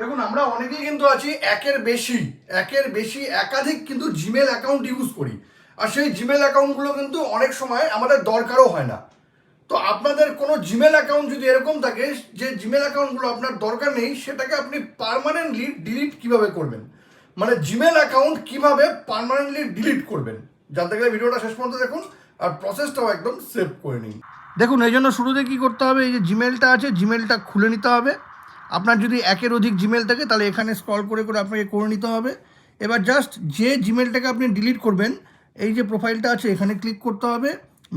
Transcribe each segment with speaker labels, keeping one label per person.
Speaker 1: দেখুন আমরা অনেকেই কিন্তু আছি একের বেশি একাধিক কিন্তু জিমেল অ্যাকাউন্ট ইউজ করি, আর সেই জিমেল অ্যাকাউন্টগুলো কিন্তু অনেক সময় আমাদের দরকারও হয় না। তো আপনাদের কোনো জিমেল অ্যাকাউন্ট যদি এরকম থাকে যে জিমেল অ্যাকাউন্টগুলো আপনার দরকার নেই, সেটাকে আপনি পার্মানেন্টলি ডিলিট কিভাবে করবেন, মানে জিমেল অ্যাকাউন্ট কিভাবে পার্মানেন্টলি ডিলিট করবেন, জানতে গেলে ভিডিওটা শেষ পর্যন্ত দেখুন আর প্রসেসটাও একদম সেভ করে নিন। দেখুন এই জন্য শুরুতে কী করতে হবে, এই যে জিমেলটা আছে জিমেলটা খুলে নিতে হবে। আপনার যদি একের অধিক জিমেল থাকে তাহলে এখানে স্ক্রল করে করে আপনাকে করে নিতে হবে। এবার জাস্ট যে জিমেলটাকে আপনি ডিলিট করবেন, এই যে প্রোফাইলটা আছে এখানে ক্লিক করতে হবে,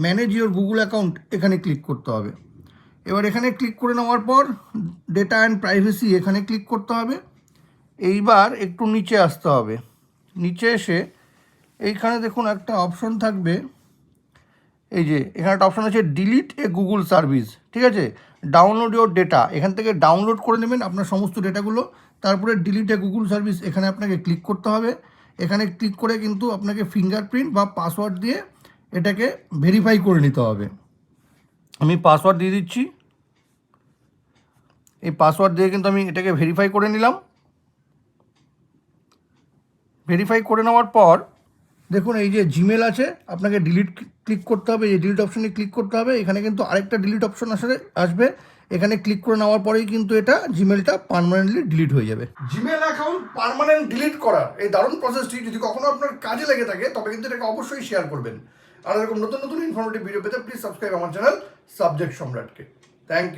Speaker 1: ম্যানেজ ইওর গুগল অ্যাকাউন্ট এখানে ক্লিক করতে হবে। এবার এখানে ক্লিক করে নেওয়ার পর ডেটা অ্যান্ড প্রাইভেসি এখানে ক্লিক করতে হবে। এইবার একটু নিচে আসতে হবে, নিচে এসে এইখানে দেখুন একটা অপশন থাকবে, এই যে এখানে একটা অপশন আছে ডিলিট এ গুগল সার্ভিস, ঠিক আছে, ডাউনলোড ইওর ডেটা, এখান থেকে ডাউনলোড করে নেবেন আপনার সমস্ত ডেটাগুলো। তারপরে ডিলিট এ গুগল সার্ভিস এখানে আপনাকে ক্লিক করতে হবে। এখানে ক্লিক করে কিন্তু আপনাকে ফিঙ্গারপ্রিন্ট বা পাসওয়ার্ড দিয়ে এটাকে ভেরিফাই করে নিতে হবে। আমি পাসওয়ার্ড দিয়ে দিচ্ছি, এই পাসওয়ার্ড দিয়ে কিন্তু আমি এটাকে ভেরিফাই করে নিলাম। ভেরিফাই করে নেওয়ার পর দেখুন এই যে জিমেল আছে আপনাকে ডিলিট ক্লিক করতে হবে, এই ডিলিট অপশনে ক্লিক করতে হবে। এখানে কিন্তু আরেকটা ডিলিট অপশন আসবে, এখানে ক্লিক করে নেওয়ার পরেই কিন্তু এটা জিমেলটা পার্মানেন্টলি ডিলিট হয়ে যাবে। জিমেল অ্যাকাউন্ট পার্মানেন্ট ডিলিট করার এই দারুণ প্রসেসটি যদি কখনো আপনার কাজে লেগে থাকে তবে কিন্তু এটাকে অবশ্যই শেয়ার করবেন। আর এরকম নতুন নতুন ইনফরমেটিভ ভিডিও পেতে প্লিজ সাবস্ক্রাইব আমার চ্যানেল সাবজেক্ট সম্রাটকে। Thank you.